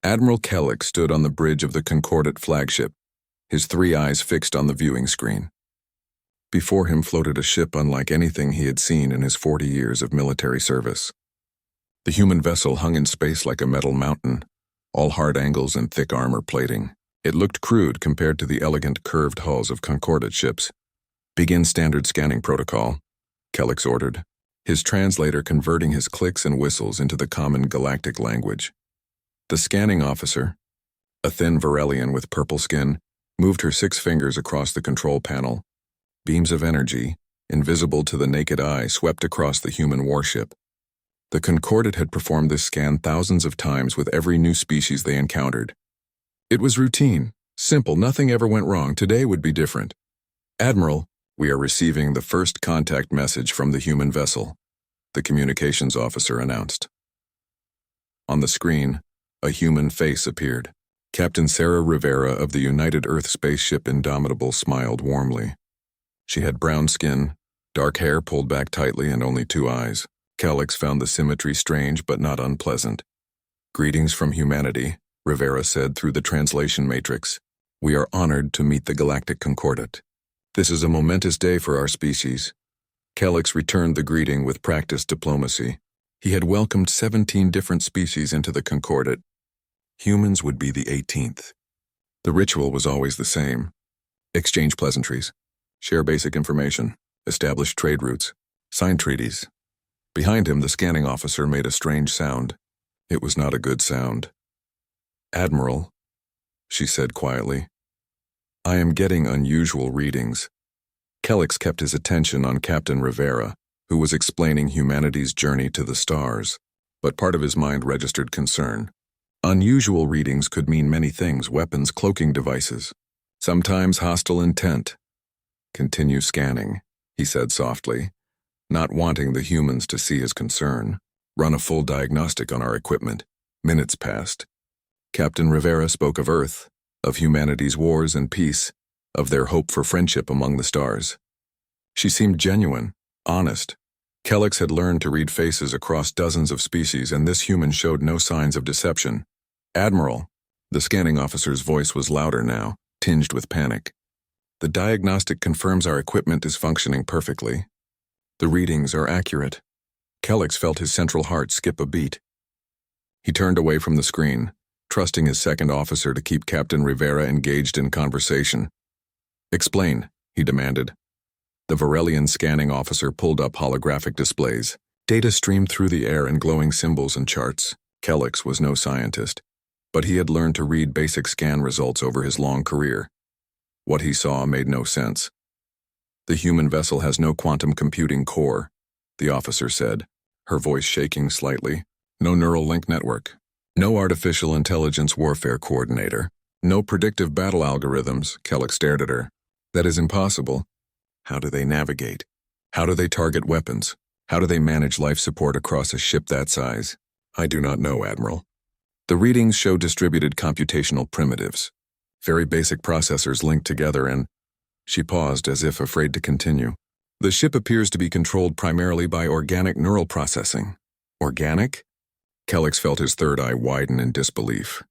Admiral Kellic stood on the bridge of the Concordat flagship, his three eyes fixed on the viewing screen. Before him floated a ship unlike anything he had seen in his 40 years of military service. The human vessel hung in space like a metal mountain, all hard angles and thick armor plating. It looked crude compared to the elegant curved hulls of Concordat ships. "Begin standard scanning protocol," Kellic ordered, his translator converting his clicks and whistles into the common galactic language. The scanning officer, a thin Varelian with purple skin, moved her 6 fingers across the control panel. Beams of energy, invisible to the naked eye, swept across the human warship. The Concordat had performed this scan thousands of times with every new species they encountered. It was routine, simple, nothing ever went wrong. Today would be different. "Admiral, we are receiving the first contact message from the human vessel," the communications officer announced. On the screen, a human face appeared. Captain Sarah Rivera of the United Earth spaceship Indomitable smiled warmly. She had brown skin, dark hair pulled back tightly, and only 2 eyes. Kellic found the symmetry strange but not unpleasant. "Greetings from humanity," Rivera said through the translation matrix. "We are honored to meet the Galactic Concordat. This is a momentous day for our species." Kellic returned the greeting with practiced diplomacy. He had welcomed 17 different species into the Concordat. Humans would be the 18th. The ritual was always the same. Exchange pleasantries, share basic information, establish trade routes, sign treaties. Behind him, the scanning officer made a strange sound. It was not a good sound. "Admiral," she said quietly, "I am getting unusual readings." Kellic kept his attention on Captain Rivera, who was explaining humanity's journey to the stars, but part of his mind registered concern. Unusual readings could mean many things: weapons, cloaking devices, sometimes hostile intent. "Continue scanning," he said softly, not wanting the humans to see his concern. "Run a full diagnostic on our equipment." Minutes passed. Captain Rivera spoke of Earth, of humanity's wars and peace, of their hope for friendship among the stars. She seemed genuine, honest. Kellic had learned to read faces across dozens of species, and this human showed no signs of deception. "Admiral," the scanning officer's voice was louder now, tinged with panic. "The diagnostic confirms our equipment is functioning perfectly. The readings are accurate." Kellic felt his central heart skip a beat. He turned away from the screen, trusting his second officer to keep Captain Rivera engaged in conversation. "Explain," he demanded. The Varelian scanning officer pulled up holographic displays. Data streamed through the air in glowing symbols and charts. Kellic was no scientist, but he had learned to read basic scan results over his long career. What he saw made no sense. "The human vessel has no quantum computing core," the officer said, her voice shaking slightly. "No neural link network. No artificial intelligence warfare coordinator. No predictive battle algorithms." Kellic stared at her. "That is impossible. How do they navigate? How do they target weapons? How do they manage life support across a ship that size?" "I do not know, Admiral. The readings show distributed computational primitives, very basic processors linked together, and..." She paused as if afraid to continue. "The ship appears to be controlled primarily by organic neural processing." "Organic?" Kellic felt his third eye widen in disbelief.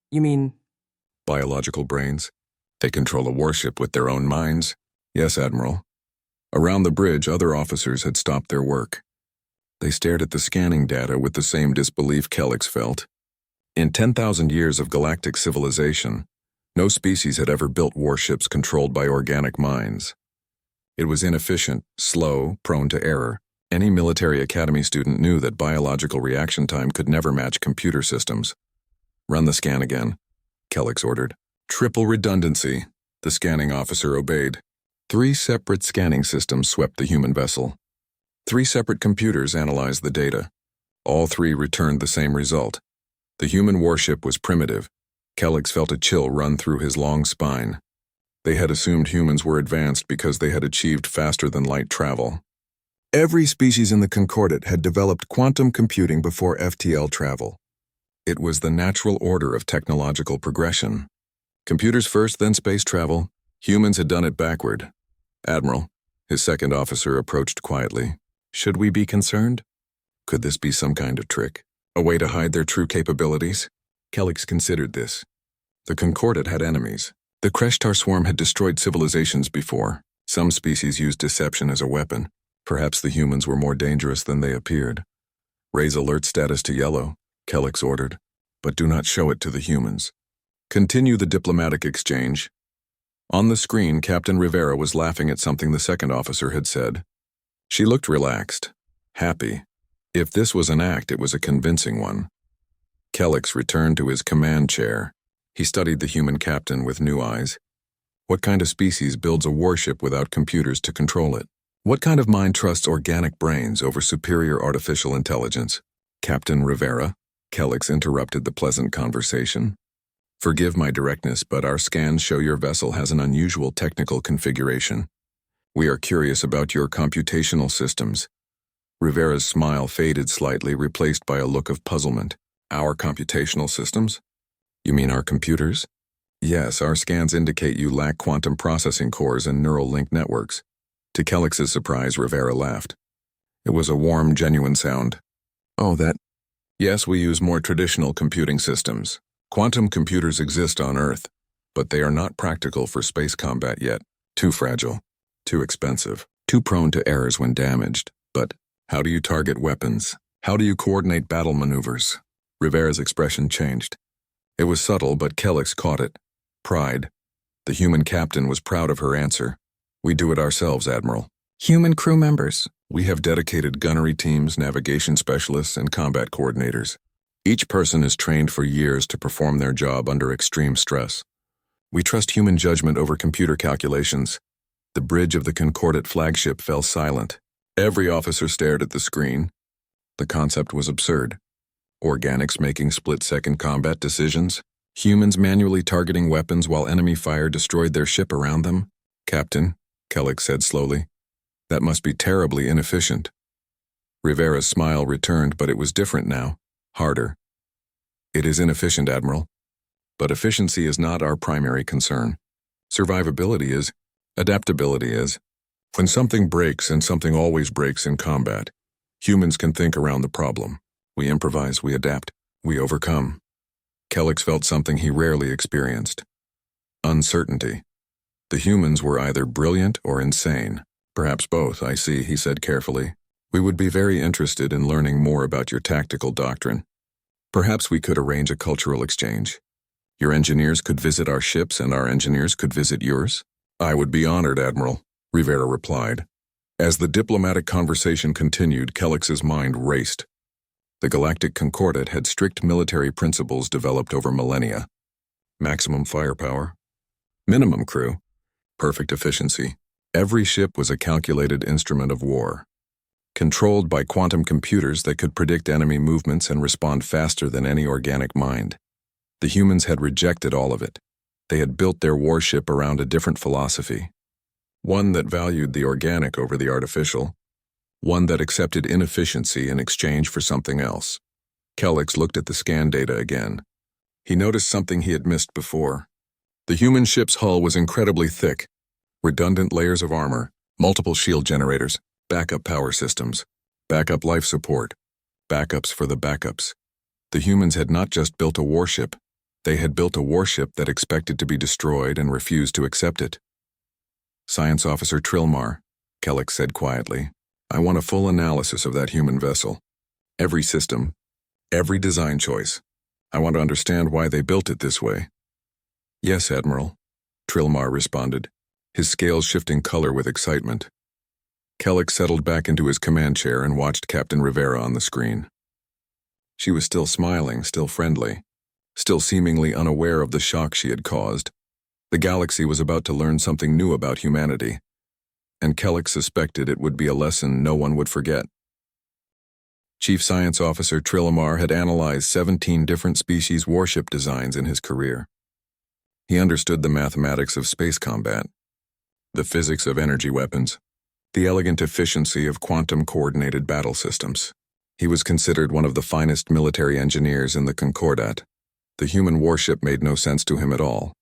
"You mean..." "Biological brains. They control a warship with their own minds." "Yes, Admiral." Around the bridge, other officers had stopped their work. They stared at the scanning data with the same disbelief Kellic felt. In 10,000 years of galactic civilization, no species had ever built warships controlled by organic minds. It was inefficient, slow, prone to error. Any military academy student knew that biological reaction time could never match computer systems. "Run the scan again," Kellic ordered. "Triple redundancy," the scanning officer obeyed. 3 separate scanning systems swept the human vessel. 3 separate computers analyzed the data. All 3 returned the same result. The human warship was primitive. Kellic felt a chill run through his long spine. They had assumed humans were advanced because they had achieved faster-than-light travel. Every species in the Concordat had developed quantum computing before FTL travel. It was the natural order of technological progression. Computers first, then space travel. Humans had done it backward. "Admiral," his second officer approached quietly. "Should we be concerned? Could this be some kind of trick? A way to hide their true capabilities?" Kellex considered this. The Concordat had enemies. The Kreshtar swarm had destroyed civilizations before. Some species used deception as a weapon. Perhaps the humans were more dangerous than they appeared. Raise alert status to yellow, Kellex ordered, but do not show it to the humans. Continue the diplomatic exchange. On the screen, Captain Rivera was laughing at something the second officer had said. She looked relaxed, happy. If this was an act, it was a convincing one. Kellex returned to his command chair. He studied the human captain with new eyes. What kind of species builds a warship without computers to control it? What kind of mind trusts organic brains over superior artificial intelligence? Captain Rivera, Kellex interrupted the pleasant conversation. Forgive my directness, but our scans show your vessel has an unusual technical configuration. We are curious about your computational systems. Rivera's smile faded slightly, replaced by a look of puzzlement. Our computational systems? You mean our computers? Yes, our scans indicate you lack quantum processing cores and neural link networks. To Kellex's surprise, Rivera laughed. It was a warm, genuine sound. Oh, that... Yes, we use more traditional computing systems. Quantum computers exist on Earth, but they are not practical for space combat yet. Too fragile, too expensive, too prone to errors when damaged. But how do you target weapons? How do you coordinate battle maneuvers? Rivera's expression changed. It was subtle, but Kellex caught it. Pride. The human captain was proud of her answer. We do it ourselves, Admiral. Human crew members. We have dedicated gunnery teams, navigation specialists, and combat coordinators. Each person is trained for years to perform their job under extreme stress. We trust human judgment over computer calculations. The bridge of the Concordat flagship fell silent. Every officer stared at the screen. The concept was absurd. Organics making split-second combat decisions. Humans manually targeting weapons while enemy fire destroyed their ship around them. Captain, Kellex said slowly, that must be terribly inefficient. Rivera's smile returned, but it was different now, harder. It is inefficient, Admiral. But efficiency is not our primary concern. Survivability is, adaptability is. When something breaks, and something always breaks in combat, humans can think around the problem. We improvise, we adapt, we overcome. Kellex felt something he rarely experienced. Uncertainty. The humans were either brilliant or insane. Perhaps both, I see, he said carefully. We would be very interested in learning more about your tactical doctrine. Perhaps we could arrange a cultural exchange. Your engineers could visit our ships and our engineers could visit yours? I would be honored, Admiral, Rivera replied. As the diplomatic conversation continued, Kellex's mind raced. The Galactic Concordat had strict military principles developed over millennia. Maximum firepower, minimum crew, perfect efficiency. Every ship was a calculated instrument of war. Controlled by quantum computers that could predict enemy movements and respond faster than any organic mind. The humans had rejected all of it. They had built their warship around a different philosophy. One that valued the organic over the artificial. One that accepted inefficiency in exchange for something else. Kellex looked at the scan data again. He noticed something he had missed before. The human ship's hull was incredibly thick. Redundant layers of armor, multiple shield generators, backup power systems, backup life support, backups for the backups. The humans had not just built a warship. They had built a warship that expected to be destroyed and refused to accept it. Science Officer Trilmar, Kellex said quietly, I want a full analysis of that human vessel. Every system, every design choice. I want to understand why they built it this way. Yes, Admiral, Trilmar responded, his scales shifting color with excitement. Kellex settled back into his command chair and watched Captain Rivera on the screen. She was still smiling, still friendly, still seemingly unaware of the shock she had caused. The galaxy was about to learn something new about humanity, and Kellex suspected it would be a lesson no one would forget. Chief Science Officer Trilmar had analyzed 17 different species warship designs in his career. He understood the mathematics of space combat, the physics of energy weapons, the elegant efficiency of quantum-coordinated battle systems. He was considered one of the finest military engineers in the Concordat. The human warship made no sense to him at all.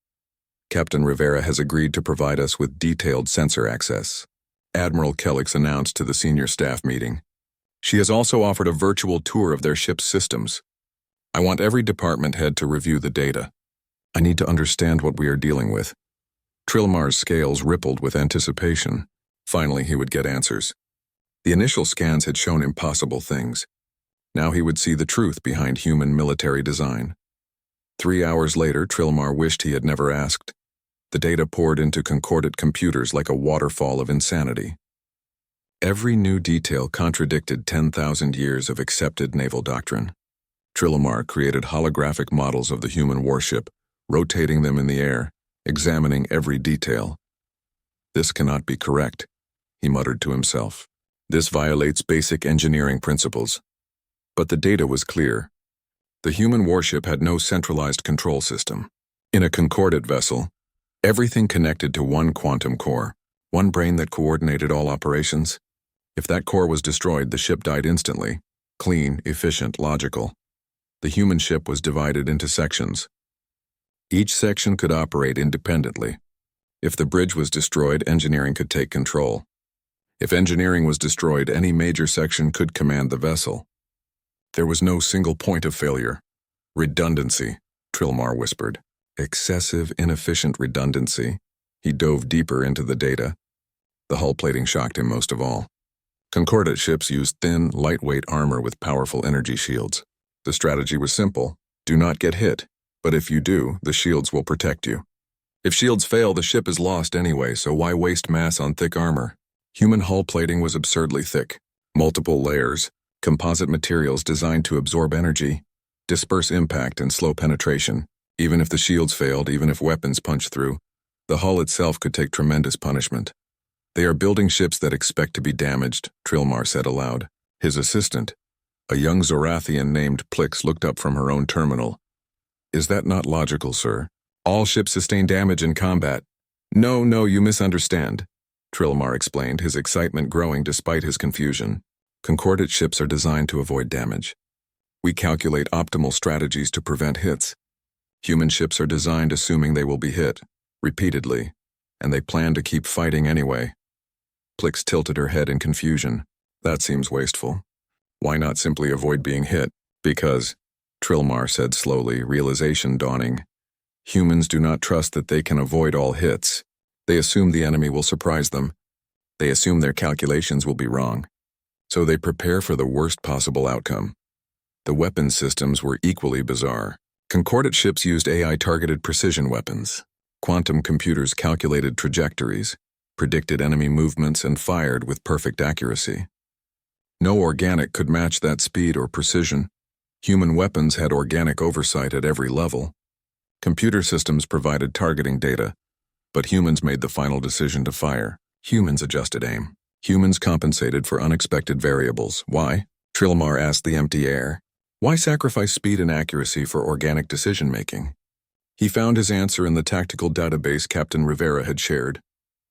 Captain Rivera has agreed to provide us with detailed sensor access, Admiral Kellex announced to the senior staff meeting. She has also offered a virtual tour of their ship's systems. I want every department head to review the data. I need to understand what we are dealing with. Trilmar's scales rippled with anticipation. Finally, he would get answers. The initial scans had shown impossible things. Now he would see the truth behind human military design. 3 hours later, Trilmar wished he had never asked. The data poured into concordant computers like a waterfall of insanity. Every new detail contradicted 10,000 years of accepted naval doctrine. Trilmar created holographic models of the human warship, rotating them in the air, examining every detail. This cannot be correct, he muttered to himself. This violates basic engineering principles. But the data was clear. The human warship had no centralized control system. In a concordant vessel, everything connected to one quantum core, one brain that coordinated all operations. If that core was destroyed, the ship died instantly. Clean, efficient, logical. The human ship was divided into sections. Each section could operate independently. If the bridge was destroyed, engineering could take control. If engineering was destroyed, any major section could command the vessel. There was no single point of failure. Redundancy, Trilmar whispered. Excessive, inefficient redundancy. He dove deeper into the data. The hull plating shocked him most of all. Concordant ships used thin, lightweight armor with powerful energy shields. The strategy was simple. Do not get hit, but if you do, the shields will protect you. If shields fail, the ship is lost anyway, so why waste mass on thick armor? Human hull plating was absurdly thick. Multiple layers, composite materials designed to absorb energy, disperse impact, and slow penetration. Even if the shields failed, even if weapons punched through, the hull itself could take tremendous punishment. They are building ships that expect to be damaged, Trilmar said aloud. His assistant, a young Zorathian named Plix, looked up from her own terminal. Is that not logical, sir? All ships sustain damage in combat. No, you misunderstand, Trilmar explained, his excitement growing despite his confusion. Concordant ships are designed to avoid damage. We calculate optimal strategies to prevent hits. Human ships are designed assuming they will be hit, repeatedly, and they plan to keep fighting anyway. Plix tilted her head in confusion. That seems wasteful. Why not simply avoid being hit? Because, Trilmar said slowly, realization dawning. Humans do not trust that they can avoid all hits. They assume the enemy will surprise them. They assume their calculations will be wrong. So they prepare for the worst possible outcome. The weapons systems were equally bizarre. Concordant ships used AI-targeted precision weapons. Quantum computers calculated trajectories, predicted enemy movements, and fired with perfect accuracy. No organic could match that speed or precision. Human weapons had organic oversight at every level. Computer systems provided targeting data, but humans made the final decision to fire. Humans adjusted aim. Humans compensated for unexpected variables. Why? Trilmar asked the empty air. Why sacrifice speed and accuracy for organic decision-making? He found his answer in the tactical database Captain Rivera had shared.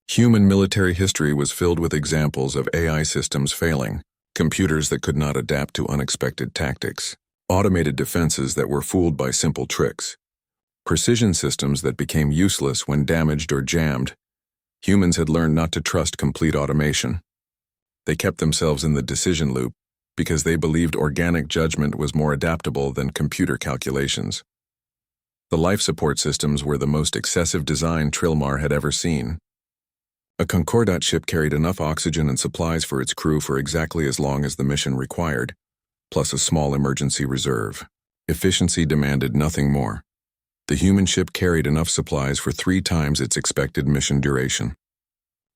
Human military history was filled with examples of AI systems failing, computers that could not adapt to unexpected tactics, automated defenses that were fooled by simple tricks, precision systems that became useless when damaged or jammed. Humans had learned not to trust complete automation. They kept themselves in the decision loop because they believed organic judgment was more adaptable than computer calculations. The life support systems were the most excessive design Trilmar had ever seen. A Concordant ship carried enough oxygen and supplies for its crew for exactly as long as the mission required, plus a small emergency reserve. Efficiency demanded nothing more. The human ship carried enough supplies for 3 times its expected mission duration.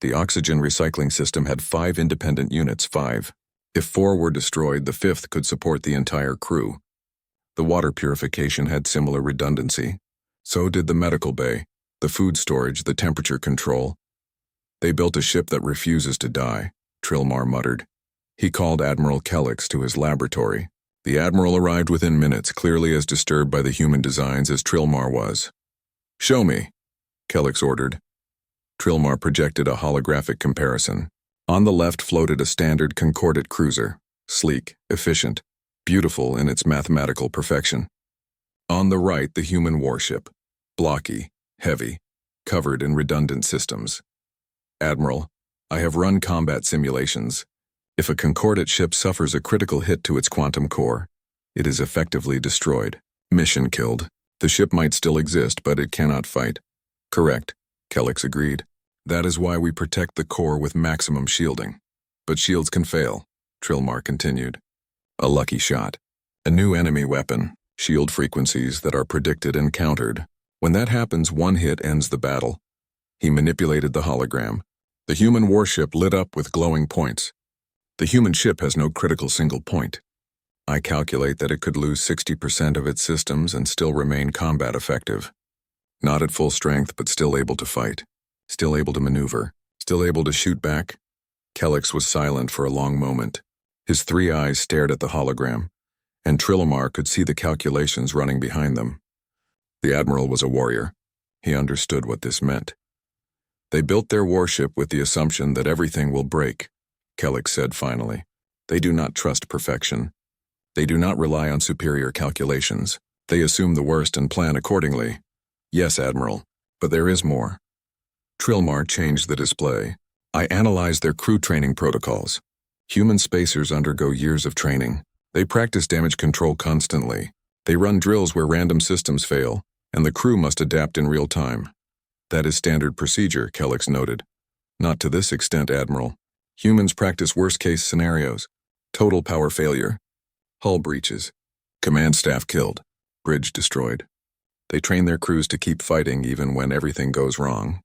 The oxygen recycling system had 5 independent units, 5. If 4 were destroyed, the 5th could support the entire crew. The water purification had similar redundancy. So did the medical bay, the food storage, the temperature control. They built a ship that refuses to die, Trilmar muttered. He called Admiral Kellix to his laboratory. The Admiral arrived within minutes, clearly as disturbed by the human designs as Trilmar was. Show me, Kellix ordered. Trilmar projected a holographic comparison. On the left floated a standard Concordant cruiser, sleek, efficient, beautiful in its mathematical perfection. On the right, the human warship, blocky, heavy, covered in redundant systems. Admiral, I have run combat simulations. If a Concordant ship suffers a critical hit to its quantum core, It is effectively destroyed. Mission killed. The ship might still exist, but it cannot fight. Correct, Kellex agreed. That is why we protect the core with maximum shielding. But shields can fail, Trilmar continued. A lucky shot. A new enemy weapon, shield frequencies that are predicted and countered. When that happens, one hit ends the battle. He manipulated the hologram. The human warship lit up with glowing points. The human ship has no critical single point. I calculate that it could lose 60% of its systems and still remain combat effective. Not at full strength, but still able to fight. Still able to maneuver. Still able to shoot back. Kellex was silent for a long moment. His three eyes stared at the hologram, and Trilomar could see the calculations running behind them. The Admiral was a warrior. He understood what this meant. They built their warship with the assumption that everything will break, Kellex said finally. They do not trust perfection. They do not rely on superior calculations. They assume the worst and plan accordingly. Yes, Admiral, but there is more. Trilmar changed the display. I analyzed their crew training protocols. Human spacers undergo years of training. They practice damage control constantly. They run drills where random systems fail, and the crew must adapt in real time. That is standard procedure, Kellex noted. Not to this extent, Admiral. Humans practice worst-case scenarios. Total power failure. Hull breaches. Command staff killed. Bridge destroyed. They train their crews to keep fighting even when everything goes wrong.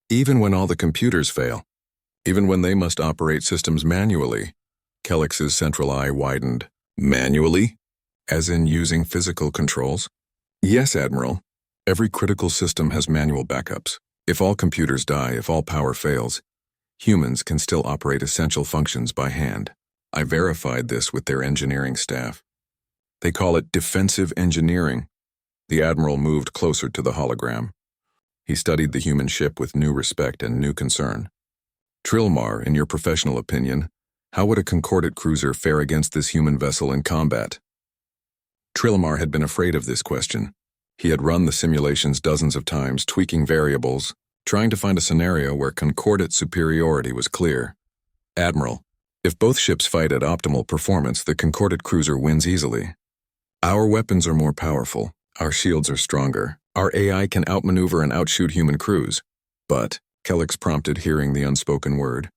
Even when all the computers fail. Even when they must operate systems manually. Kellex's central eye widened. Manually? As in using physical controls? Yes, Admiral. Every critical system has manual backups. If all computers die, if all power fails, humans can still operate essential functions by hand. I verified this with their engineering staff. They call it defensive engineering. The Admiral moved closer to the hologram. He studied the human ship with new respect and new concern. Trilmar, in your professional opinion, how would a concordate cruiser fare against this human vessel in combat? Trilmar had been afraid of this question. He had run the simulations dozens of times, tweaking variables, trying to find a scenario where concordate superiority was clear. Admiral, if both ships fight at optimal performance, the concordate cruiser wins easily. Our weapons are more powerful. Our shields are stronger. Our AI can outmaneuver and outshoot human crews. But, Kellex prompted, hearing the unspoken word.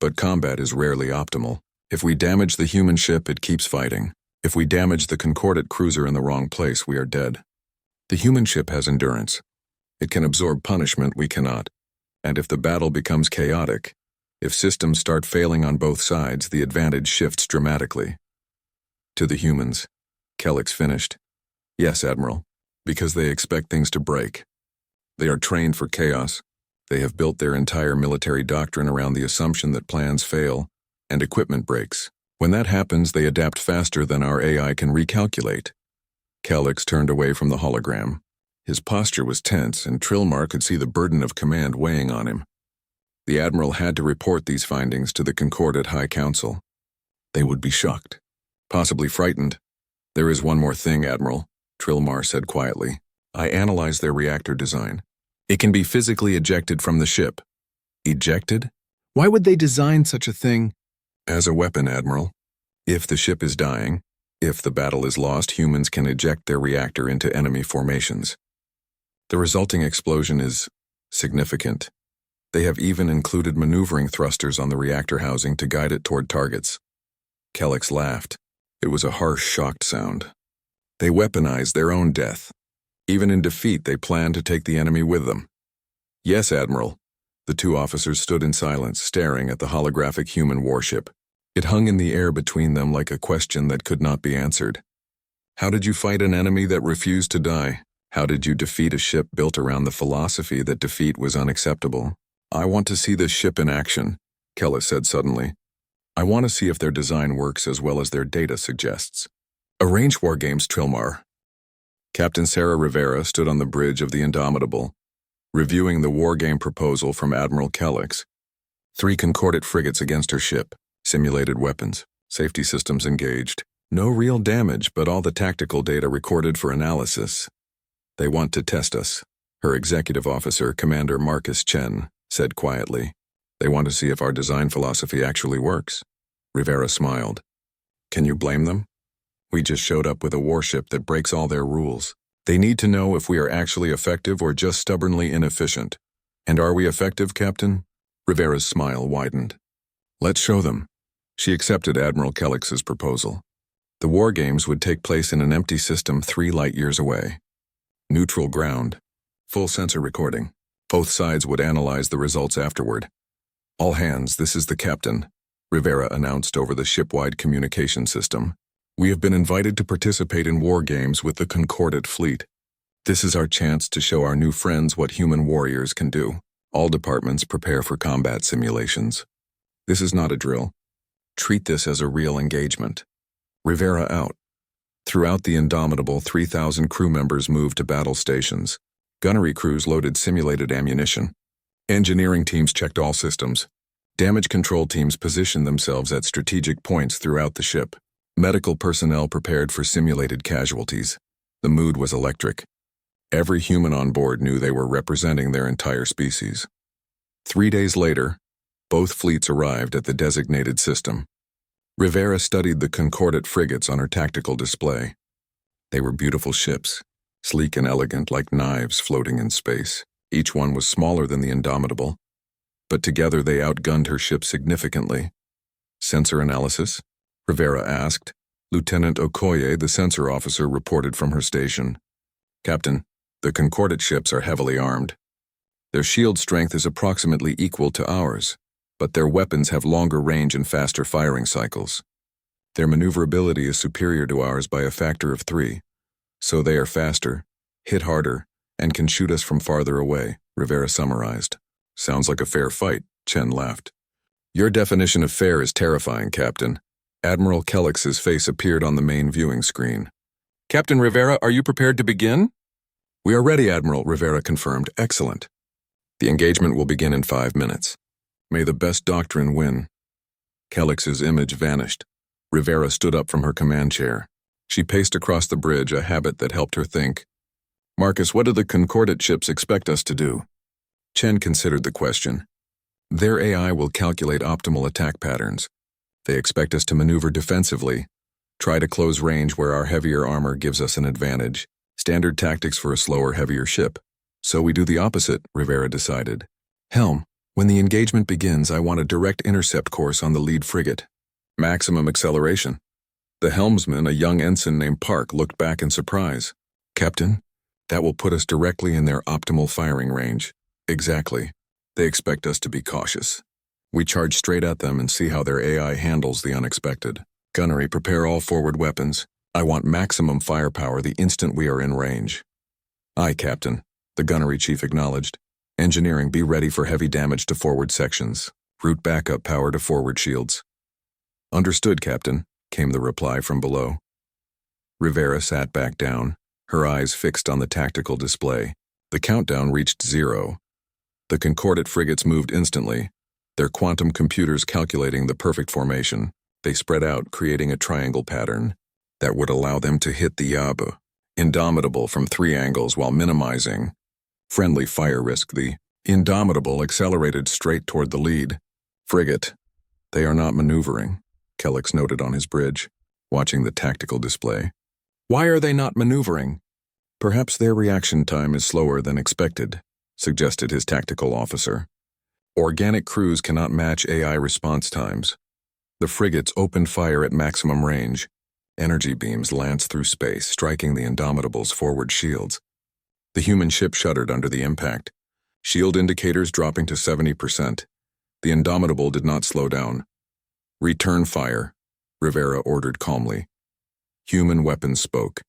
But combat is rarely optimal. If we damage the human ship, it keeps fighting. If we damage the concordate cruiser in the wrong place, we are dead. The human ship has endurance. It can absorb punishment, we cannot. And if the battle becomes chaotic, if systems start failing on both sides, the advantage shifts dramatically. To the humans, Kellex finished. Yes, Admiral, because they expect things to break. They are trained for chaos. They have built their entire military doctrine around the assumption that plans fail and equipment breaks. When that happens, they adapt faster than our AI can recalculate. Kellex turned away from the hologram. His posture was tense, and Trilmar could see the burden of command weighing on him. The Admiral had to report these findings to the Concordate High Council. They would be shocked, possibly frightened. There is one more thing, Admiral, Trilmar said quietly. I analyzed their reactor design. It can be physically ejected from the ship. Ejected? Why would they design such a thing? As a weapon, Admiral. If the ship is dying, if the battle is lost, humans can eject their reactor into enemy formations. The resulting explosion is significant. They have even included maneuvering thrusters on the reactor housing to guide it toward targets. Kellex laughed. It was a harsh, shocked sound. They weaponize their own death. Even in defeat, they plan to take the enemy with them. Yes, Admiral. The two officers stood in silence, staring at the holographic human warship. It hung in the air between them like a question that could not be answered. How did you fight an enemy that refused to die? How did you defeat a ship built around the philosophy that defeat was unacceptable? I want to see this ship in action, Kellex said suddenly. I want to see if their design works as well as their data suggests. Arrange war games, Trilmar. Captain Sarah Rivera stood on the bridge of the Indomitable, reviewing the wargame proposal from Admiral Kellex. 3 Concordate frigates against her ship, simulated weapons, safety systems engaged. No real damage, but all the tactical data recorded for analysis. They want to test us, her executive officer, Commander Marcus Chen, said quietly. They want to see if our design philosophy actually works. Rivera smiled. Can you blame them? We just showed up with a warship that breaks all their rules. They need to know if we are actually effective or just stubbornly inefficient. And are we effective, Captain? Rivera's smile widened. Let's show them. She accepted Admiral Kellix's proposal. The war games would take place in an empty system 3 light-years away. Neutral ground. Full sensor recording. Both sides would analyze the results afterward. All hands, this is the captain, Rivera announced over the ship-wide communication system. We have been invited to participate in war games with the Concordat fleet. This is our chance to show our new friends what human warriors can do. All departments prepare for combat simulations. This is not a drill. Treat this as a real engagement. Rivera out. Throughout the Indomitable, 3,000 crew members moved to battle stations. Gunnery crews loaded simulated ammunition. Engineering teams checked all systems. Damage control teams positioned themselves at strategic points throughout the ship. Medical personnel prepared for simulated casualties. The mood was electric. Every human on board knew they were representing their entire species. 3 days later, both fleets arrived at the designated system. Rivera studied the Concordat frigates on her tactical display. They were beautiful ships, sleek and elegant like knives floating in space. Each one was smaller than the Indomitable, but together they outgunned her ship significantly. Sensor analysis? Rivera asked. Lieutenant Okoye, the sensor officer, reported from her station. Captain, the Concordat ships are heavily armed. Their shield strength is approximately equal to ours, but their weapons have longer range and faster firing cycles. Their maneuverability is superior to ours by a factor of 3, so they are faster, hit harder, and can shoot us from farther away, Rivera summarized. Sounds like a fair fight, Chen laughed. Your definition of fair is terrifying, Captain. Admiral Kellix's face appeared on the main viewing screen. Captain Rivera, are you prepared to begin? We are ready, Admiral, Rivera confirmed. Excellent. The engagement will begin in 5 minutes. May the best doctrine win. Kellix's image vanished. Rivera stood up from her command chair. She paced across the bridge, a habit that helped her think. Marcus, what do the Concordat ships expect us to do? Chen considered the question. Their AI will calculate optimal attack patterns. They expect us to maneuver defensively, try to close range where our heavier armor gives us an advantage. Standard tactics for a slower, heavier ship. So we do the opposite, Rivera decided. Helm, when the engagement begins, I want a direct intercept course on the lead frigate. Maximum acceleration. The helmsman, a young ensign named Park, looked back in surprise. Captain, that will put us directly in their optimal firing range. Exactly. They expect us to be cautious. We charge straight at them and see how their AI handles the unexpected. Gunnery, prepare all forward weapons. I want maximum firepower the instant we are in range. Aye, Captain, the gunnery chief acknowledged. Engineering, be ready for heavy damage to forward sections. Route backup power to forward shields. Understood, Captain, came the reply from below. Rivera sat back down, her eyes fixed on the tactical display. The countdown reached 0. The Concordat frigates moved instantly, their quantum computers calculating the perfect formation. They spread out, creating a triangle pattern that would allow them to hit the Indomitable from 3 angles while minimizing friendly fire risk. The Indomitable accelerated straight toward the lead frigate. They are not maneuvering, Kellix noted on his bridge, watching the tactical display. Why are they not maneuvering? Perhaps their reaction time is slower than expected, suggested his tactical officer. Organic crews cannot match AI response times. The frigates opened fire at maximum range. Energy beams lanced through space, striking the Indomitable's forward shields. The human ship shuddered under the impact, shield indicators dropping to 70%. The Indomitable did not slow down. Return fire, Rivera ordered calmly. Human weapons spoke,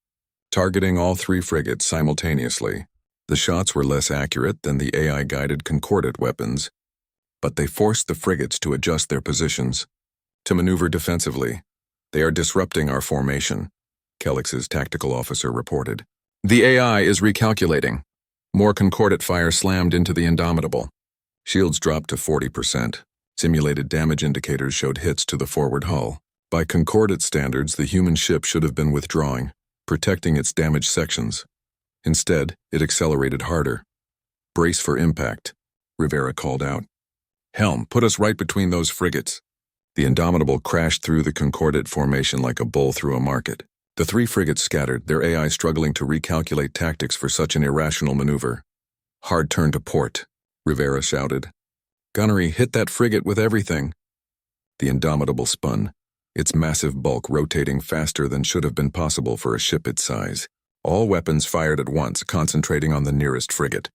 targeting all 3 frigates simultaneously. The shots were less accurate than the AI-guided Concordat weapons, but they forced the frigates to adjust their positions, to maneuver defensively. They are disrupting our formation, Kellix's tactical officer reported. The AI is recalculating. More Concordat fire slammed into the Indomitable. Shields dropped to 40%. Simulated damage indicators showed hits to the forward hull. By Concordat standards, the human ship should have been withdrawing, protecting its damaged sections. Instead, it accelerated harder. Brace for impact, Rivera called out. Helm, put us right between those frigates. The Indomitable crashed through the Concordat formation like a bull through a market. The three frigates scattered, their AI struggling to recalculate tactics for such an irrational maneuver. "Hard turn to port," Rivera shouted. "Gunnery, hit that frigate with everything." The Indomitable spun, its massive bulk rotating faster than should have been possible for a ship its size. All weapons fired at once, concentrating on the nearest frigate.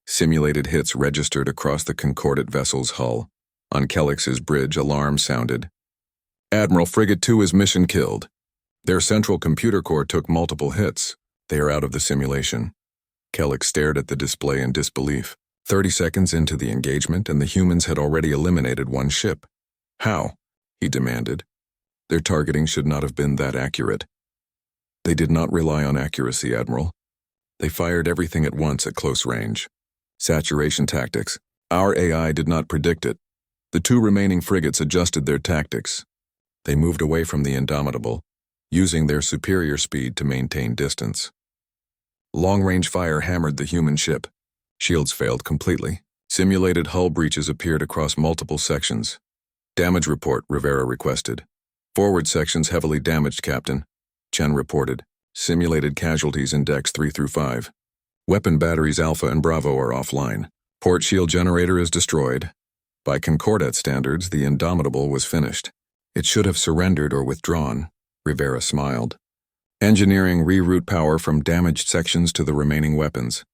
Simulated hits registered across the concordate vessel's hull. On Kellix's bridge, alarm sounded. "Admiral, Frigate 2 is mission killed. Their central computer core took multiple hits. They are out of the simulation." Kellix stared at the display in disbelief. 30 seconds into the engagement, and the humans had already eliminated one ship. "How?" he demanded. "Their targeting should not have been that accurate." "They did not rely on accuracy, Admiral. They fired everything at once at close range. Saturation tactics. Our AI did not predict it. The two remaining frigates adjusted their tactics. They moved away from the Indomitable, using their superior speed to maintain distance. Long-range fire hammered the human ship. Shields failed completely. Simulated hull breaches appeared across multiple sections. "Damage report," Rivera requested. "Forward sections heavily damaged, Captain," Chen reported. "Simulated casualties in decks 3 through 5. Weapon batteries Alpha and Bravo are offline. Port shield generator is destroyed." By Concordat standards, the Indomitable was finished. It should have surrendered or withdrawn. Rivera smiled. "Engineering, reroute power from damaged sections to the remaining weapons.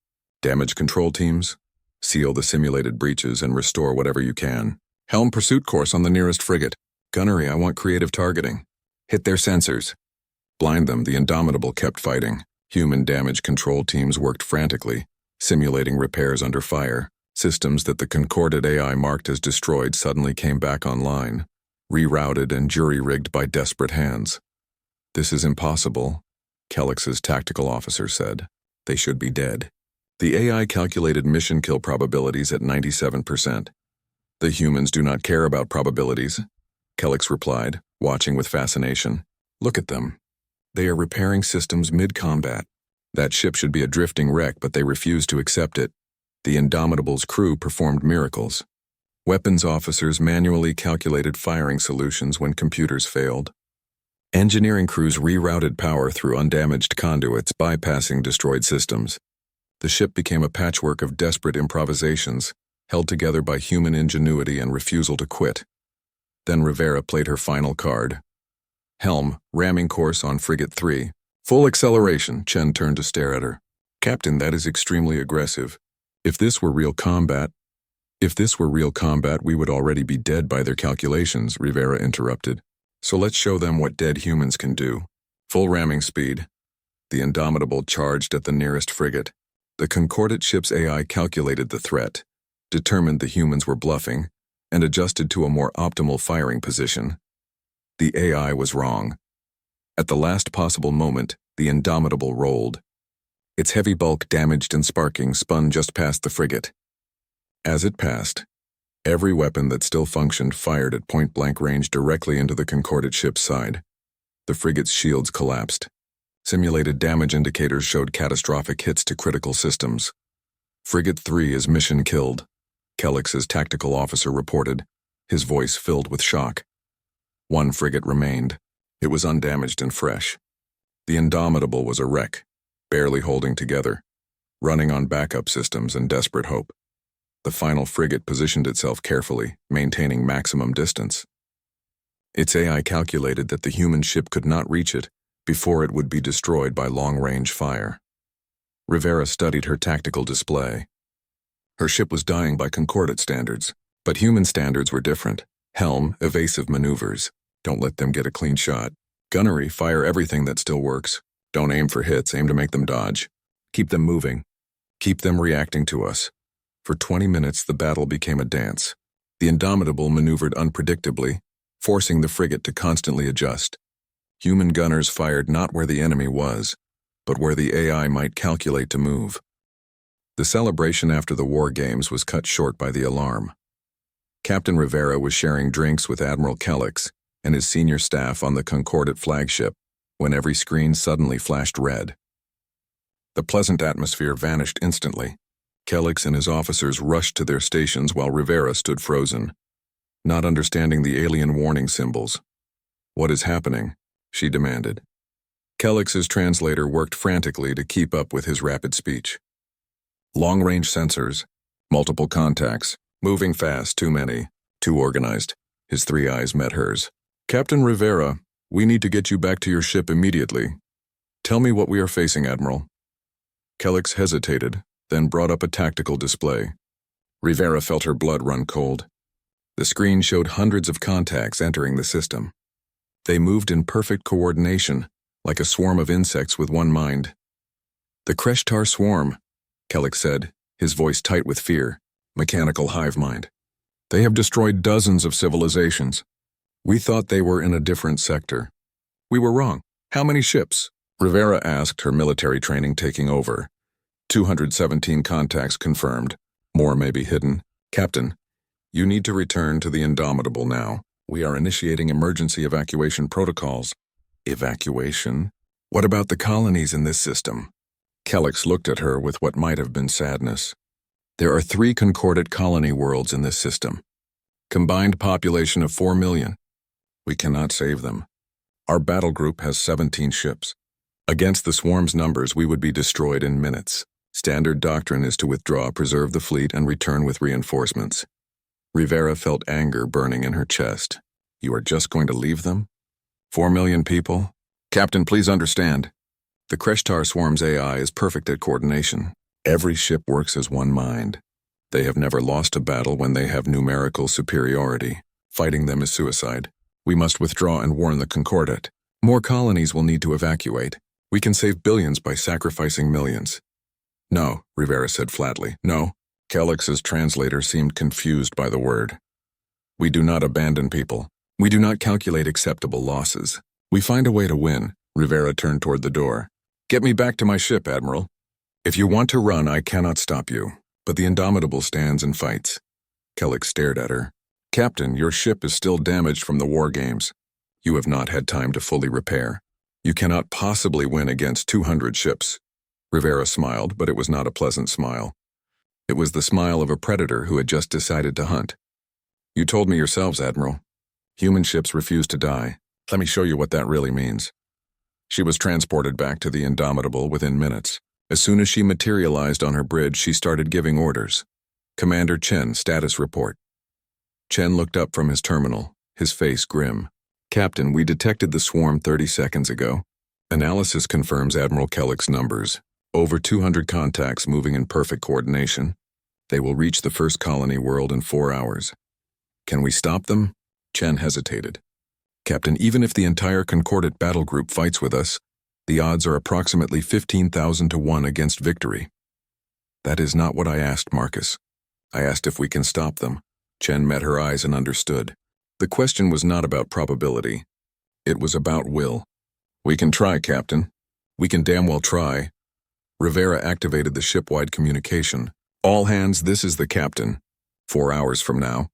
Damage control teams, seal the simulated breaches and restore whatever you can. Helm pursuit course on the nearest frigate. Gunnery, I want creative targeting. Hit their sensors. Blind them." The Indomitable kept fighting. Human damage control teams worked frantically, simulating repairs under fire. Systems that the Concordat AI marked as destroyed suddenly came back online, rerouted and jury-rigged by desperate hands. "This is impossible," Kellix's tactical officer said. "They should be dead." The AI calculated mission kill probabilities at 97%. "The humans do not care about probabilities," Kellix replied, watching with fascination. "Look at them. They are repairing systems mid-combat. That ship should be a drifting wreck, but they refuse to accept it. The Indomitable's crew performed miracles. Weapons officers manually calculated firing solutions when computers failed. Engineering crews rerouted power through undamaged conduits, bypassing destroyed systems. The ship became a patchwork of desperate improvisations, held together by human ingenuity and refusal to quit. Then Rivera played her final card. "Helm, ramming course on Frigate 3. Full acceleration." Chen turned to stare at her. "Captain, that is extremely aggressive. If this were real combat, we would already be dead by their calculations," Rivera interrupted. "So let's show them what dead humans can do. Full ramming speed." The Indomitable charged at the nearest frigate. The Concordat ship's AI calculated the threat, determined the humans were bluffing, and adjusted to a more optimal firing position. The AI was wrong. At the last possible moment, the Indomitable rolled. Its heavy bulk, damaged and sparking, spun just past the frigate. As it passed, every weapon that still functioned fired at point-blank range directly into the Concordat ship's side. The frigate's shields collapsed. Simulated damage indicators showed catastrophic hits to critical systems. "Frigate 3 is mission killed," Kellix's tactical officer reported, his voice filled with shock. One frigate remained. It was undamaged and fresh. The Indomitable was a wreck, barely holding together, running on backup systems and desperate hope. The final frigate positioned itself carefully, maintaining maximum distance. Its AI calculated that the human ship could not reach it before it would be destroyed by long-range fire. Rivera studied her tactical display. Her ship was dying by Concordat standards, but human standards were different. Helm, evasive maneuvers. Don't let them get a clean shot. Gunnery, fire everything that still works. Don't aim for hits, aim to make them dodge. Keep them moving. Keep them reacting to us. For 20 minutes, the battle became a dance. The Indomitable maneuvered unpredictably, forcing the frigate to constantly adjust. Human gunners fired not where the enemy was, but where the AI might calculate to move. The celebration after the war games was cut short by the alarm. Captain Rivera was sharing drinks with Admiral Kellix and his senior staff on the Concordat flagship when every screen suddenly flashed red. The pleasant atmosphere vanished instantly. Kellix and his officers rushed to their stations while Rivera stood frozen, not understanding the alien warning symbols. "What is happening?" she demanded. Kellix's translator worked frantically to keep up with his rapid speech. Long-range sensors, multiple contacts, moving fast, too many, too organized. His three eyes met hers. Captain Rivera, we need to get you back to your ship immediately. Tell me what we are facing, Admiral. Kellix hesitated, then brought up a tactical display. Rivera felt her blood run cold. The screen showed hundreds of contacts entering the system. They moved in perfect coordination, like a swarm of insects with one mind. The Kreshtar swarm, Kellix said, his voice tight with fear, mechanical hive mind. They have destroyed dozens of civilizations. We thought they were in a different sector. We were wrong. How many ships? Rivera asked, her military training taking over. 217 contacts confirmed. More may be hidden. Captain, you need to return to the Indomitable now. We are initiating emergency evacuation protocols. Evacuation? What about the colonies in this system? Kellix looked at her with what might have been sadness. There are 3 concordant colony worlds in this system. Combined population of 4 million. We cannot save them. Our battle group has 17 ships. Against the swarm's numbers, we would be destroyed in minutes. Standard doctrine is to withdraw, preserve the fleet, and return with reinforcements. Rivera felt anger burning in her chest. You are just going to leave them? 4 million people? Captain, please understand. The Kreshtar swarm's AI is perfect at coordination. Every ship works as one mind. They have never lost a battle when they have numerical superiority. Fighting them is suicide. We must withdraw and warn the Concordat. More colonies will need to evacuate. We can save billions by sacrificing millions. No, Rivera said flatly. No. Kellix's translator seemed confused by the word. We do not abandon people. We do not calculate acceptable losses. We find a way to win. Rivera turned toward the door. Get me back to my ship, Admiral. If you want to run, I cannot stop you. But the Indomitable stands and fights. Kellix stared at her. Captain, your ship is still damaged from the war games. You have not had time to fully repair. You cannot possibly win against 200 ships. Rivera smiled, but it was not a pleasant smile. It was the smile of a predator who had just decided to hunt. You told me yourselves, Admiral. Human ships refuse to die. Let me show you what that really means. She was transported back to the Indomitable within minutes. As soon as she materialized on her bridge, she started giving orders. Commander Chen, status report. Chen looked up from his terminal, his face grim. Captain, we detected the swarm 30 seconds ago. Analysis confirms Admiral Kellix's numbers. Over 200 contacts moving in perfect coordination. They will reach the first colony world in 4 hours. Can we stop them? Chen hesitated. Captain, even if the entire Concordat battle group fights with us, the odds are approximately 15,000 to 1 against victory. That is not what I asked, Marcus. I asked if we can stop them. Chen met her eyes and understood. The question was not about probability. It was about will. We can try, Captain. We can damn well try. Rivera activated the ship-wide communication. All hands, this is the captain. 4 hours from now,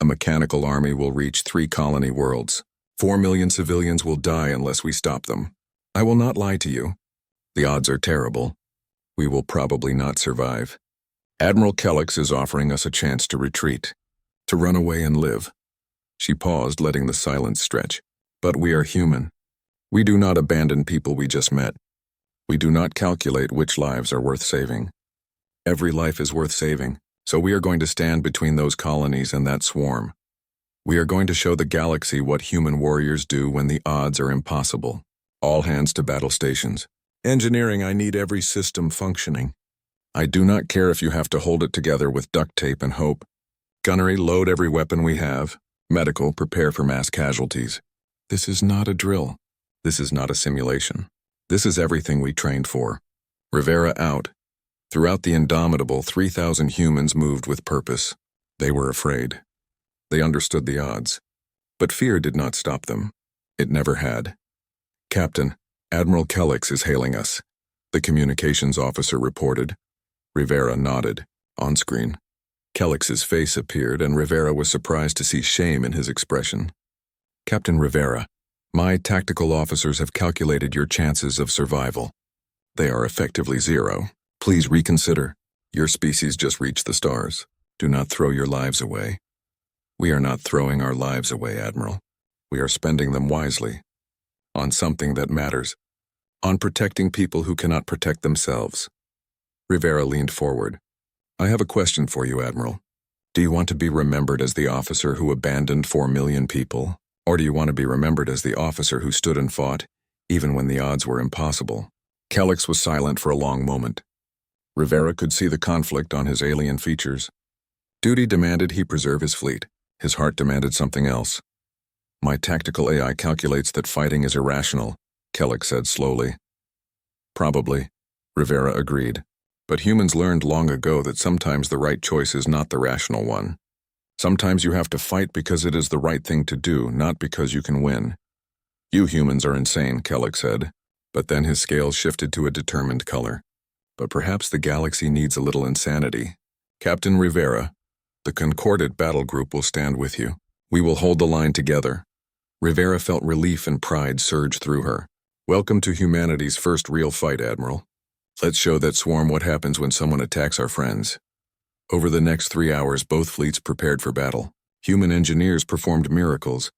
a mechanical army will reach 3 colony worlds. 4 million civilians will die unless we stop them. I will not lie to you. The odds are terrible. We will probably not survive. Admiral Kellix is offering us a chance to retreat, to run away and live. She paused, letting the silence stretch. But we are human. We do not abandon people we just met. We do not calculate which lives are worth saving. Every life is worth saving, so we are going to stand between those colonies and that swarm. We are going to show the galaxy what human warriors do when the odds are impossible. All hands to battle stations. Engineering, I need every system functioning. I do not care if you have to hold it together with duct tape and hope. Gunnery, load every weapon we have. Medical, prepare for mass casualties. This is not a drill. This is not a simulation. This is everything we trained for. Rivera out. Throughout the Indomitable, 3,000 humans moved with purpose. They were afraid. They understood the odds. But fear did not stop them. It never had. Captain, Admiral Kellix is hailing us. The communications officer reported. Rivera nodded, on screen. Kellix's face appeared, and Rivera was surprised to see shame in his expression. Captain Rivera, my tactical officers have calculated your chances of survival. They are effectively 0. Please reconsider. Your species just reached the stars. Do not throw your lives away. We are not throwing our lives away, Admiral. We are spending them wisely. On something that matters. On protecting people who cannot protect themselves. Rivera leaned forward. I have a question for you, Admiral. Do you want to be remembered as the officer who abandoned 4 million people? Or do you want to be remembered as the officer who stood and fought, even when the odds were impossible? Kellex was silent for a long moment. Rivera could see the conflict on his alien features. Duty demanded he preserve his fleet. His heart demanded something else. My tactical AI calculates that fighting is irrational, Kellex said slowly. Probably, Rivera agreed. But humans learned long ago that sometimes the right choice is not the rational one. Sometimes you have to fight because it is the right thing to do, not because you can win. You humans are insane, Kellex said, but then his scales shifted to a determined color. But perhaps the galaxy needs a little insanity. Captain Rivera, the Concordat battle group will stand with you. We will hold the line together. Rivera felt relief and pride surge through her. Welcome to humanity's first real fight, Admiral. Let's show that swarm what happens when someone attacks our friends. Over the next 3 hours, both fleets prepared for battle. Human engineers performed miracles,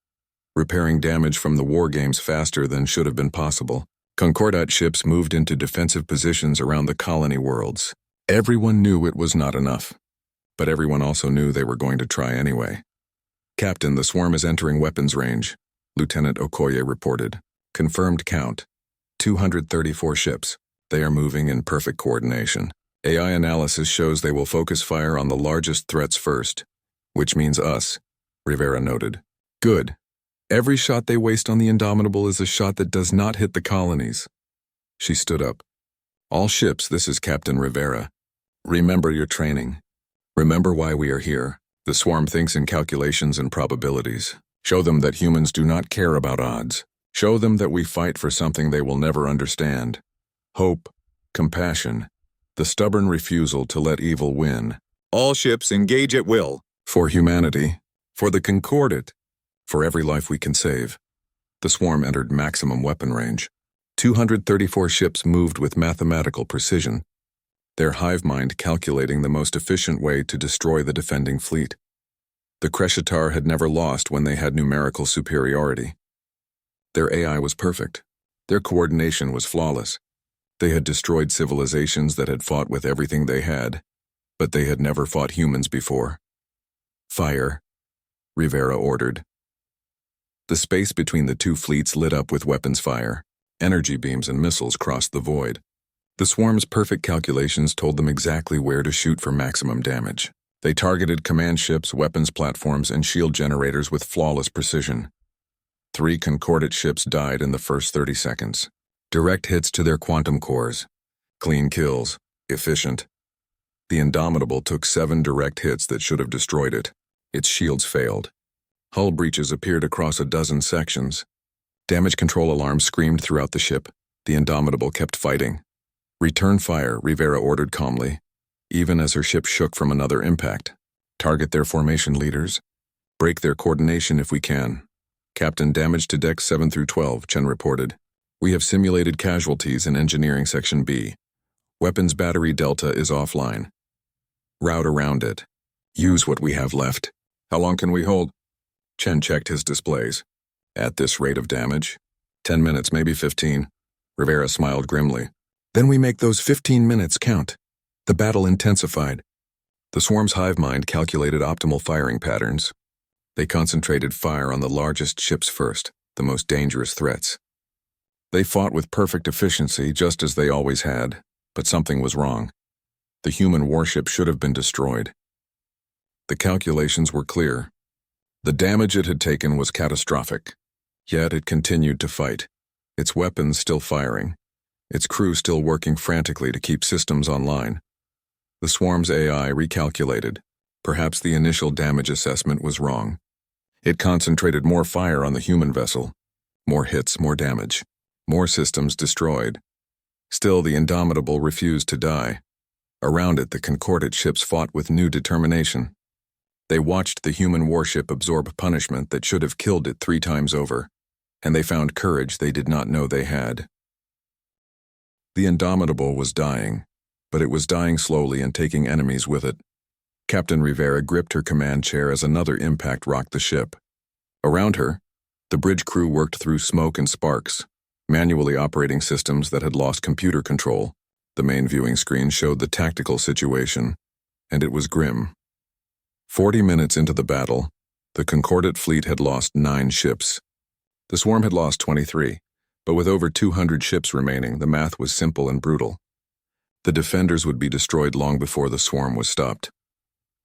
repairing damage from the war games faster than should have been possible. Concordat ships moved into defensive positions around the colony worlds. Everyone knew it was not enough, but everyone also knew they were going to try anyway. Captain, the swarm is entering weapons range, Lieutenant Okoye reported. Confirmed count, 234 ships. They are moving in perfect coordination. AI analysis shows they will focus fire on the largest threats first, which means us, Rivera noted. Good. Every shot they waste on the Indomitable is a shot that does not hit the colonies. She stood up. All ships, this is Captain Rivera. Remember your training. Remember why we are here. The swarm thinks in calculations and probabilities. Show them that humans do not care about odds. Show them that we fight for something they will never understand. Hope, compassion, the stubborn refusal to let evil win. All ships engage at will. For humanity, for the Concordat, for every life we can save. The swarm entered maximum weapon range. 234 ships moved with mathematical precision, their hive mind calculating the most efficient way to destroy the defending fleet. The Crescitar had never lost when they had numerical superiority. Their AI was perfect. Their coordination was flawless. They had destroyed civilizations that had fought with everything they had, but they had never fought humans before. Fire, Rivera ordered. The space between the two fleets lit up with weapons fire. Energy beams and missiles crossed the void. The swarm's perfect calculations told them exactly where to shoot for maximum damage. They targeted command ships, weapons platforms, and shield generators with flawless precision. 3 Concordat ships died in the first 30 seconds. Direct hits to their quantum cores. Clean kills. Efficient. The Indomitable took 7 direct hits that should have destroyed it. Its shields failed. Hull breaches appeared across a dozen sections. Damage control alarms screamed throughout the ship. The Indomitable kept fighting. Return fire, Rivera ordered calmly, even as her ship shook from another impact. Target their formation leaders. Break their coordination if we can. Captain, damage to decks 7 through 12, Chen reported. We have simulated casualties in Engineering Section B. Weapons Battery Delta is offline. Route around it. Use what we have left. How long can we hold? Chen checked his displays. At this rate of damage? 10 minutes, maybe 15. Rivera smiled grimly. Then we make those 15 minutes count. The battle intensified. The swarm's hive mind calculated optimal firing patterns. They concentrated fire on the largest ships first, the most dangerous threats. They fought with perfect efficiency, just as they always had, but something was wrong. The human warship should have been destroyed. The calculations were clear. The damage it had taken was catastrophic, yet it continued to fight, its weapons still firing, its crew still working frantically to keep systems online. The swarm's AI recalculated. Perhaps the initial damage assessment was wrong. It concentrated more fire on the human vessel. More hits, more damage. More systems destroyed. Still, the Indomitable refused to die. Around it, the Concordat ships fought with new determination. They watched the human warship absorb punishment that should have killed it 3 times over, and they found courage they did not know they had. The Indomitable was dying, but it was dying slowly and taking enemies with it. Captain Rivera gripped her command chair as another impact rocked the ship. Around her, the bridge crew worked through smoke and sparks, manually operating systems that had lost computer control. The main viewing screen showed the tactical situation, and it was grim. 40 minutes into the battle, the Concordat fleet had lost 9 ships. The swarm had lost 23, but with over 200 ships remaining, the math was simple and brutal. The defenders would be destroyed long before the swarm was stopped.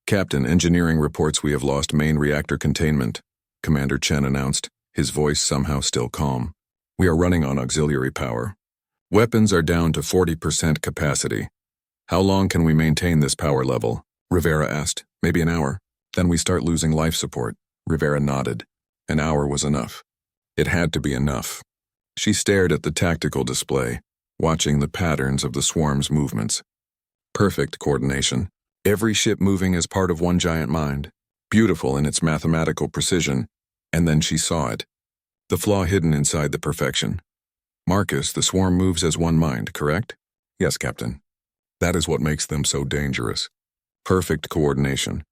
"Captain, engineering reports we have lost main reactor containment," Commander Chen announced, his voice somehow still calm. "We are running on auxiliary power. Weapons are down to 40% capacity. How long can we maintain this power level?" Rivera asked. "Maybe an hour. Then we start losing life support." Rivera nodded. An hour was enough. It had to be enough. She stared at the tactical display, watching the patterns of the swarm's movements. Perfect coordination. Every ship moving as part of one giant mind. Beautiful in its mathematical precision. And then she saw it. The flaw hidden inside the perfection. "Marcus, the swarm moves as one mind, correct?" "Yes, Captain." "That is what makes them so dangerous. Perfect coordination."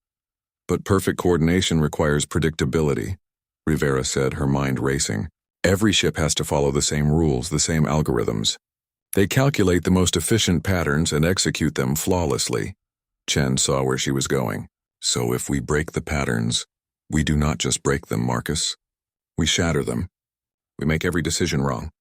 "But perfect coordination requires predictability," Rivera said, her mind racing. "Every ship has to follow the same rules, the same algorithms. They calculate the most efficient patterns and execute them flawlessly." Chen saw where she was going. "So if we break the patterns, we do not just break them, Marcus. We shatter them. We make every decision wrong,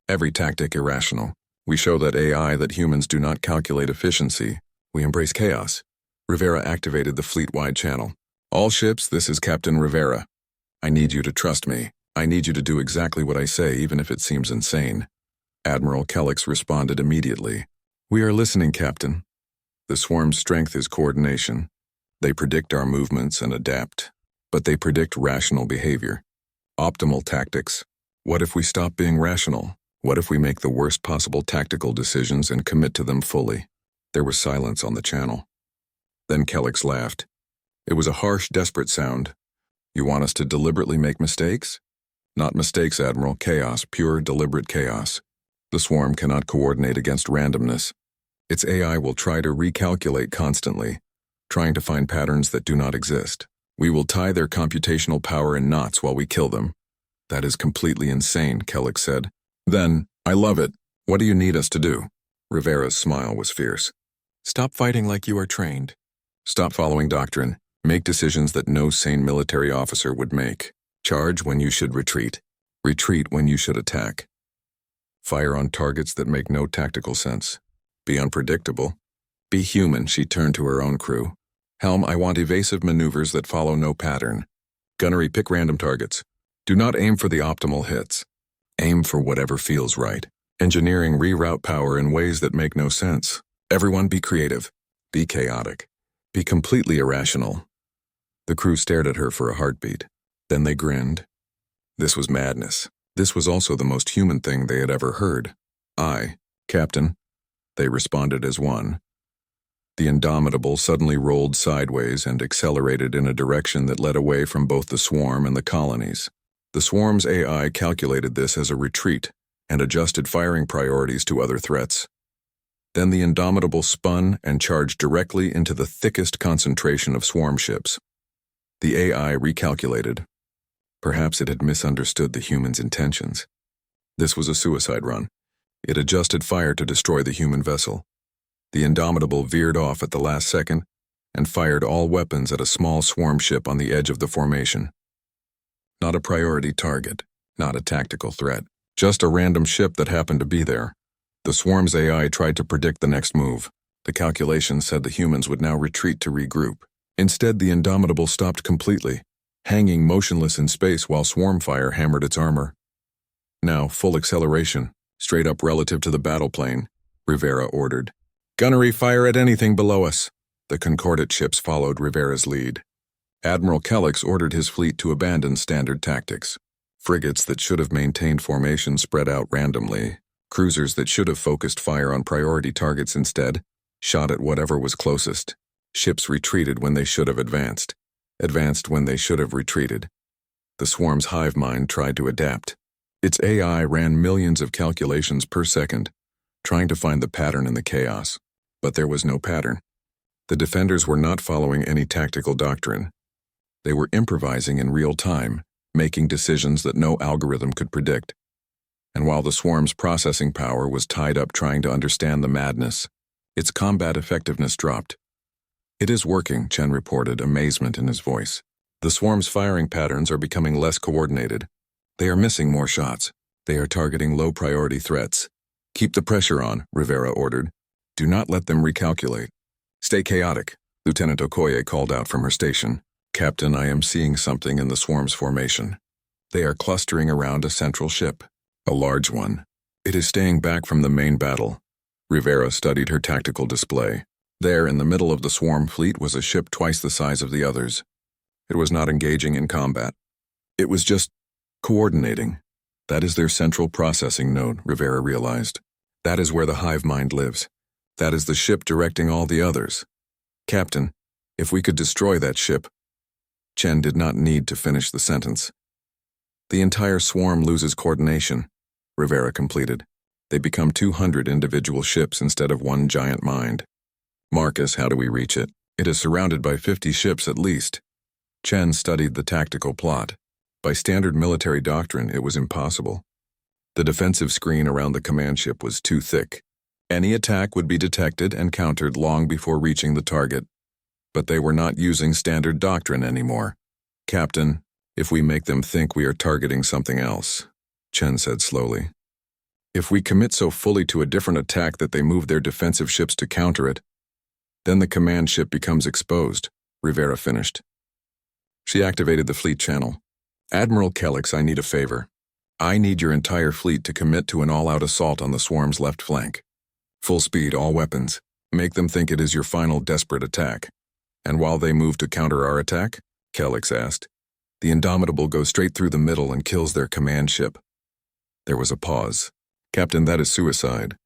every tactic irrational. We show that AI that humans do not calculate efficiency. We embrace chaos." Rivera activated the fleet-wide channel. "All ships, this is Captain Rivera. I need you to trust me. I need you to do exactly what I say, even if it seems insane." Admiral Kellix responded immediately. "We are listening, Captain." The swarm's strength is coordination. They predict our movements and adapt, but they predict rational behavior. Optimal tactics. What if we stop being rational? What if we make the worst possible tactical decisions and commit to them fully? There was silence on the channel. Then Kellix laughed. It was a harsh, desperate sound. "You want us to deliberately make mistakes?" "Not mistakes, Admiral. Chaos, pure, deliberate chaos. The swarm cannot coordinate against randomness. Its AI will try to recalculate constantly, trying to find patterns that do not exist. We will tie their computational power in knots while we kill them." "That is completely insane," Kellix said. "Then, I love it. What do you need us to do?" Rivera's smile was fierce. "Stop fighting like you are trained. Stop following doctrine. Make decisions that no sane military officer would make. Charge when you should retreat. Retreat when you should attack. Fire on targets that make no tactical sense. Be unpredictable. Be human." She turned to her own crew. "Helm, I want evasive maneuvers that follow no pattern. Gunnery, pick random targets. Do not aim for the optimal hits. Aim for whatever feels right. Engineering, reroute power in ways that make no sense. Everyone be creative. Be chaotic. Be completely irrational." The crew stared at her for a heartbeat. Then they grinned. This was madness. This was also the most human thing they had ever heard. "Aye, Captain." They responded as one. The Indomitable suddenly rolled sideways and accelerated in a direction that led away from both the swarm and the colonies. The swarm's AI calculated this as a retreat and adjusted firing priorities to other threats. Then the Indomitable spun and charged directly into the thickest concentration of swarm ships. The AI recalculated. Perhaps it had misunderstood the human's intentions. This was a suicide run. It adjusted fire to destroy the human vessel. The Indomitable veered off at the last second and fired all weapons at a small swarm ship on the edge of the formation. Not a priority target, not a tactical threat, just a random ship that happened to be there. The swarm's AI tried to predict the next move. The calculations said the humans would now retreat to regroup. Instead, the Indomitable stopped completely, hanging motionless in space while swarm fire hammered its armor. "Now, full acceleration, straight up relative to the battle plane," Rivera ordered. "Gunnery, fire at anything below us." The Concordat ships followed Rivera's lead. Admiral Kellix ordered his fleet to abandon standard tactics. Frigates that should have maintained formation spread out randomly. Cruisers that should have focused fire on priority targets instead shot at whatever was closest. Ships retreated when they should have advanced when they should have retreated. The swarm's hive mind tried to adapt. Its AI ran millions of calculations per second, trying to find the pattern in the chaos. But there was no pattern. The defenders were not following any tactical doctrine. They were improvising in real time, making decisions that no algorithm could predict. and while the swarm's processing power was tied up trying to understand the madness, its combat effectiveness dropped. "It is working," Chen reported, amazement in his voice. "The swarm's firing patterns are becoming less coordinated. They are missing more shots. They are targeting low-priority threats. Keep the pressure on," Rivera ordered. "Do not let them recalculate. Stay chaotic," Lieutenant Okoye called out from her station. "Captain, I am seeing something in the swarm's formation. They are clustering around a central ship. A large one. It is staying back from the main battle." Rivera studied her tactical display. There, in the middle of the swarm fleet, was a ship twice the size of the others. It was not engaging in combat. It was just coordinating. That is their central processing node, Rivera realized. That is where the hive mind lives. That is the ship directing all the others. "Captain, if we could destroy that ship..." Chen did not need to finish the sentence. "The entire swarm loses coordination," Rivera completed. "They become 200 individual ships instead of one giant mind." "Marcus, how do we reach it? It is surrounded by 50 ships at least." Chen studied the tactical plot. By standard military doctrine, it was impossible. The defensive screen around the command ship was too thick. Any attack would be detected and countered long before reaching the target. But they were not using standard doctrine anymore. "Captain, if we make them think we are targeting something else," Chen said slowly. "If we commit so fully to a different attack that they move their defensive ships to counter it, then the command ship becomes exposed," Rivera finished. She activated the fleet channel. "Admiral Kellix, I need a favor. I need your entire fleet to commit to an all-out assault on the swarm's left flank. Full speed, all weapons. Make them think it is your final desperate attack." "And while they move to counter our attack?" Kellix asked. "The Indomitable goes straight through the middle and kills their command ship." There was a pause. "Captain, that is suicide.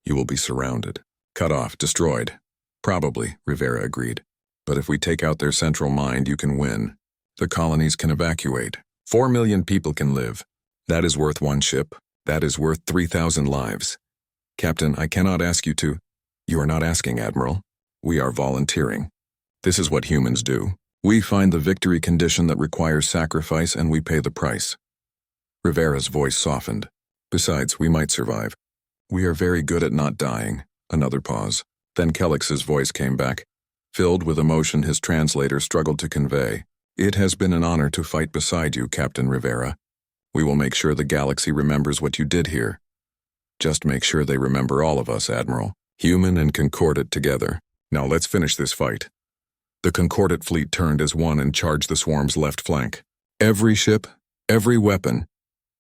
You will be surrounded. Cut off, destroyed." "Probably," Rivera agreed. "But if we take out their central mind, you can win. The colonies can evacuate. 4 million people can live. That is worth one ship. That is worth 3,000 lives. Captain, I cannot ask you to..." "You are not asking, Admiral. We are volunteering. This is what humans do. We find the victory condition that requires sacrifice and we pay the price." Rivera's voice softened. "Besides, we might survive. We are very good at not dying." Another pause. Then Kellix's voice came back. Filled with emotion his translator struggled to convey. "It has been an honor to fight beside you, Captain Rivera. We will make sure the galaxy remembers what you did here. Just make sure they remember all of us, Admiral. Human and Concordate together. Now let's finish this fight." The Concordate fleet turned as one and charged the swarm's left flank. Every ship, every weapon,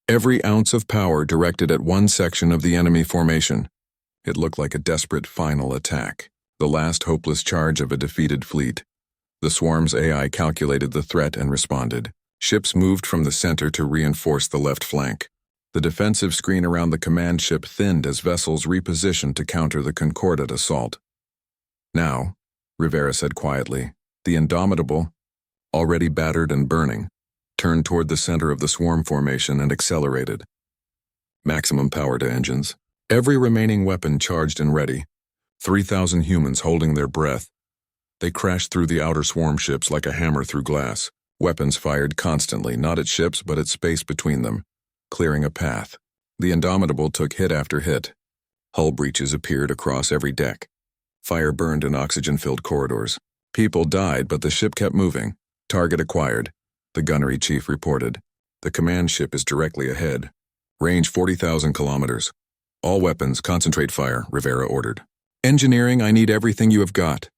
every ounce of power directed at one section of the enemy formation. It looked like a desperate final attack, the last hopeless charge of a defeated fleet. The swarm's AI calculated the threat and responded. Ships moved from the center to reinforce the left flank. The defensive screen around the command ship thinned as vessels repositioned to counter the Concordate assault. "Now," Rivera said quietly, "the Indomitable, already battered and burning, turned toward the center of the swarm formation and accelerated. Maximum power to engines. Every remaining weapon charged and ready. 3,000 humans holding their breath. They crashed through the outer swarm ships like a hammer through glass. Weapons fired constantly, not at ships but at space between them, clearing a path. The Indomitable took hit after hit. Hull breaches appeared across every deck. Fire burned in oxygen-filled corridors. People died, but the ship kept moving. Target acquired," the gunnery chief reported. "The command ship is directly ahead. Range 40,000 kilometers. All weapons, concentrate fire," Rivera ordered. "Engineering, I need everything you have got.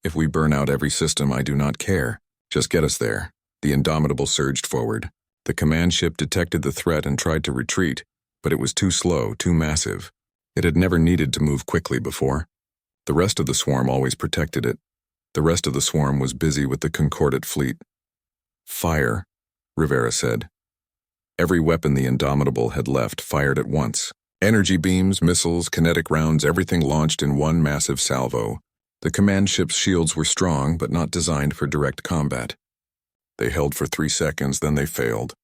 If we burn out every system, I do not care. Just get us there." The Indomitable surged forward. The command ship detected the threat and tried to retreat, but it was too slow, too massive. It had never needed to move quickly before. The rest of the swarm always protected it. The rest of the swarm was busy with the Concordate fleet. "Fire," Rivera said. Every weapon the Indomitable had left fired at once. Energy beams, missiles, kinetic rounds, everything launched in one massive salvo. The command ship's shields were strong, but not designed for direct combat. They held for 3 seconds, then they failed.